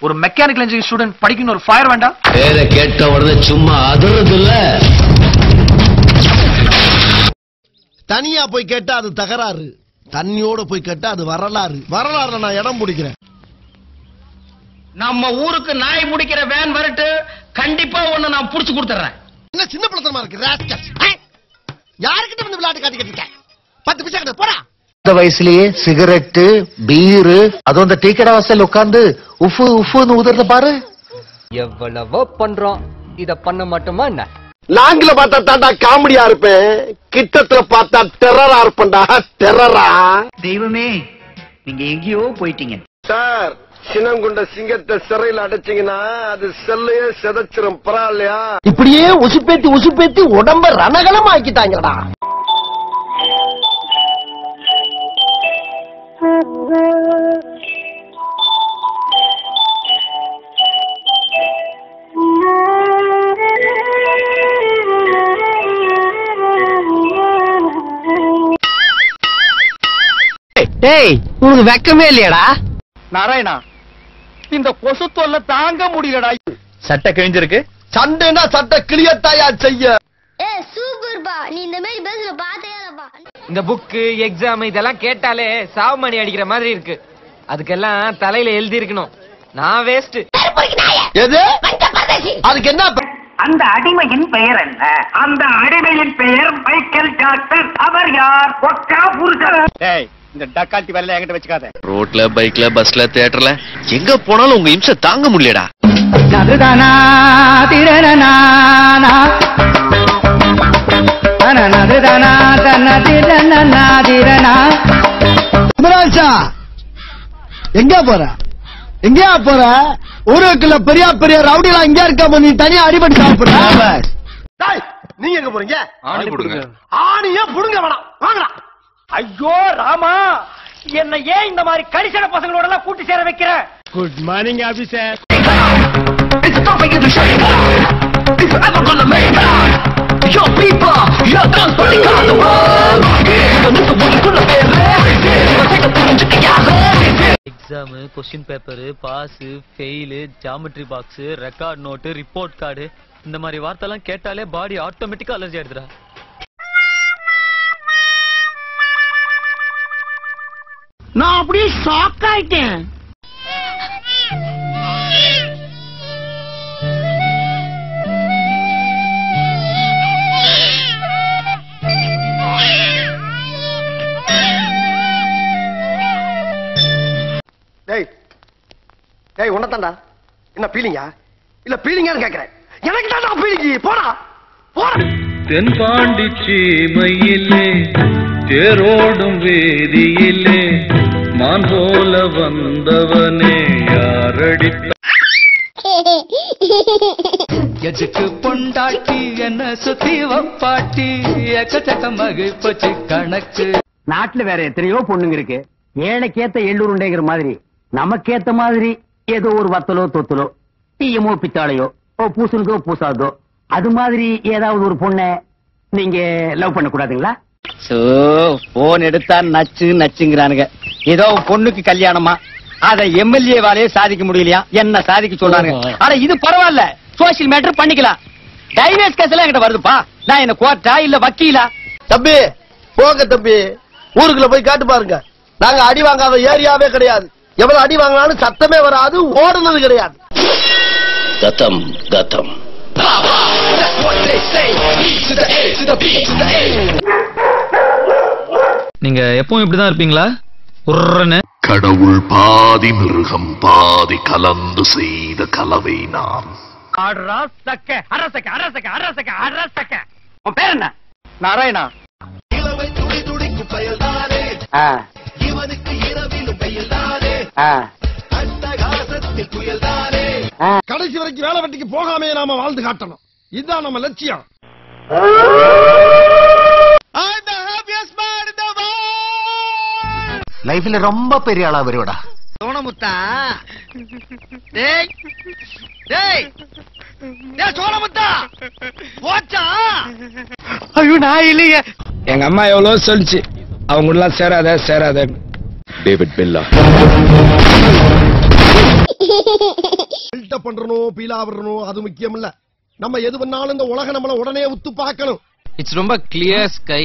ஒரு mechanical engineering student படிக்கணும் ஒரு ஃபயர் வேண்டாம். பேரை கேட்ட உடனே சும்மா அதிர்றது இல்ல. தனியா போய் கேட்டா அது தகராறு, தண்ணியோட போய் கேட்டா அது வரலாறு. வரலாறுல நான் இடம் பிடிக்கிறேன். நம்ம ஊருக்கு நாய் பிடிக்கிற வேன் வரட்டு, கண்டிப்பா ஒண்ணு நான் புடிச்சு கொடுத்துறேன். என்ன சின்ன பிள்ளைத்தனமா இருக்கு ராஸ்கல். யாருக்கிட்ட வந்து விளையாட்டு காட்டிக்கிட்டு இருக்க? 10 பைசா கிட்ட போடா. இந்த வயசுலயே சிகரெட்டு பீரு அதுவும் அந்த டீ கடை வாசல் உட்கார்ந்து உஃபு உஃபுன்னு ஊதுறத பாரு. எவ்வளவோ பண்றோம், இத பண்ண மாட்டோமா என்ன? நாங்கள பார்த்தா தாண்டா காமெடியா இருப்பேன், கிட்டத்துல பார்த்தா டெரரா இருப்பேன்டா. டெரரா. தெய்வமே, நீங்க எங்கேயோ போயிட்டீங்க சார். சினங்குண்ட சிங்கத்தை சிறையில் அடைச்சிங்கன்னா அது செல்லையே செதச்சிரும். பரவாயில்லையா? இப்படியே உசுப்பேத்தி உடம்ப ரணகலம் ஆக்கிட்டாங்கடா. டேய், உனக்கு வெக்கமே இல்லையாடா? நாராயணா, இந்த கொசு தொல்லை தாங்க முடியலடா. சட்டை கிழிஞ்சிருக்கு. சண்டைனா சட்டை கிளியத்தாயா செய்ய. சூப்பர்பா, நீ இந்த மாதிரி பேசுற பாத்தையாலப்பா. இந்த புக்கு எக்ஸாம் இதெல்லாம் கேட்டாலே சாவுமணி அடிக்கிற மாதிரி இருக்கு. அதுக்கெல்லாம் தலையில எழுதி இருக்கணும். நான் வேஸ்ட். எது? அதுக்கு என்ன? அந்த அடிமையின் பெயர் என்ன? அந்த அடிமையின் பெயர் மைக்கேல் ஜாக்சன். அவர் யார்? ஒக்கா புருஷன். இந்த டக்கால்ட்டி வேலை என்கிட்ட வச்சுக்காத. ரோட்ல பைக்ல பஸ்ல தியேட்டர்ல எங்க போனாலும் உங்க இம்சை தாங்க முடியலடா. எங்க போற? எங்கயா போற? ஊருக்குள்ள பெரிய பெரிய ரவுடிலாம் இங்க இருக்க, நீ தனியா அடிபடி சாப்பிடுற. நீங்க எங்க போறீங்க? ஆணி புடுங்க. ஆணியா புடுங்க வேணாம், வாங்கடா. ஐயோ ராமா, என்ன ஏன் இந்த மாதிரி கரிசன பசங்களோட எல்லாம் கூட்டி சேர வைக்கிற? Good morning officer. Exam, question paper, pass, fail, geometry box, record note, report card, இந்த மாதிரி வார்த்தைலாம் கேட்டாலே பாடி ஆட்டோமேட்டிக்கா அலர்ஜி ஆயிடுதுடா. நான் அப்படியே ஷாக் ஆயிட்டேன். டேய் உன்னதான்டா. என்ன பீலிங்கா? இல்ல பீலிங்கான்னு கேக்குறேன். எனக்கு தான் பீலிங்கி. போடா போடா. தென்பாண்டி சீமையிலே தேரோடும் வேதியிலே மான் போல வந்தவனே யாரடித்த எதுக்கு பொண்டாட்டி என்ன சுத்தி வப்பாட்டி எக்கச்சக்க மகிழ்ச்சி கணக்கு. நாட்டுல வேற எத்தனையோ பொண்ணுங்க இருக்கு. ஏழைக்கேத்த எள்ளூருண்டேங்கிற மாதிரி நமக்கேத்த மாதிரி ஏதோ ஒரு வத்தலோ தொத்தலோ டீயமோ பித்தாளையோ பூசணுக்கோ பூசாதோ அது மாதிரி ஏதாவது ஒரு பொண்ணை நீங்க லவ் பண்ண கூடாதுங்களா? போன் எடுத்தா நச்சு நச்சுங்கிறானுங்க. ஏதோ பொண்ணுக்கு கல்யாணமா, அத எம்எல்ஏ வாலே சாதிக்க முடியலையா? என்ன சாதிக்க சொல்றாங்க. ஆனா இது பரவாயில்ல, சோசியல் மேட்டர் பண்ணிக்கலாம். டைவர்ஸ் கேஸ் எல்லாம் என்கிட்ட வருதுப்பா. நான் என்ன கோர்ட்டா இல்ல வக்கீலா? தம்பி போங்க தம்பி, ஊருக்குள்ள போய் காட்டு பாருங்க. நாங்க அடி வாங்காத ஏரியாவே கிடையாது. எவ்வளவு அடி வாங்கினாலும் சத்தமே வராது, ஓடுனது கிடையாது. கதம் கதம். நீங்க எப்பவும் இப்படிதான் இருப்பீங்களா? உர்றன்னு கடவுள் பாதி மிருகம் பாதி கலந்து செய்த கலவை நாம். அரசக்க அரசக்க அரசக்க அரசக்க அரசக்க. உன் பேர் என்ன? நாராயணா. கடைசி வரைக்கும் வேலை வெட்டிக்கு போகாமே நாம வாழ்ந்து காட்டணும். இதுதான் நம்ம லட்சியம். லைஃப்ல ரொம்ப பெரிய ஆளா வருவடா. சோனமுத்தா, டேய் டேய் டேய் சோனமுத்தா, போச்சா? ஐயோ நான் இல்லையே. எங்க அம்மா எவ்வளவு சொல்லிச்சு, அவங்க எல்லாம் சேராத. டேவிட் பெல்லா பில்டப் பண்றணும், பீலா வரணும், அது முக்கியம் இல்ல. நம்ம எது பண்ணாலும் இந்த உலக நம்மள உடனே உத்து பார்க்கணும். இட்ஸ் ரொம்ப கிளியர் ஸ்கை.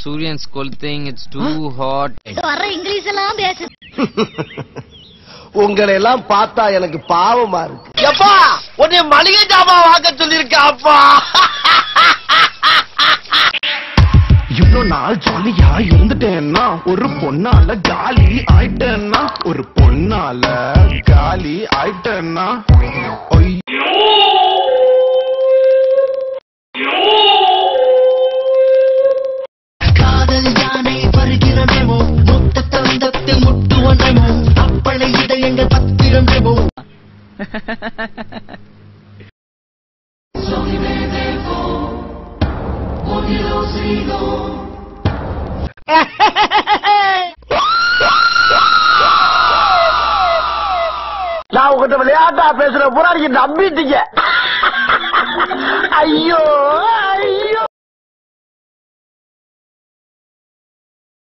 சூரியன்ஸ் கொளுத்திங், இட்ஸ் டூ ஹாட். வர இங்கிலீஷ் எல்லாம் பேசு. உங்களை எல்லாம் பார்த்தா எனக்கு பாவமா இருக்கு. எப்பா உன்னை மளிகை ஜாமான் வாங்க சொல்லிருக்கா அப்பா. இவ்வளவு நாள் ஜாலியா இருந்துட்டேன்னா ஒரு பொண்ணால காலி ஆயிட்டேன்னா, ஒரு பொண்ணால காலி ஆயிட்டேன்னா காதல் யானை வருகிறனமோ, மொத்த தந்தத்து முட்டுவனமோ, அப்பளை இதயங்கள் பத்திரமோ. நான் உங்ககிட்ட விளையாட்டா பேசுற பூரா நீங்க நம்பிட்டீங்க. ஐயோ ஐயோ.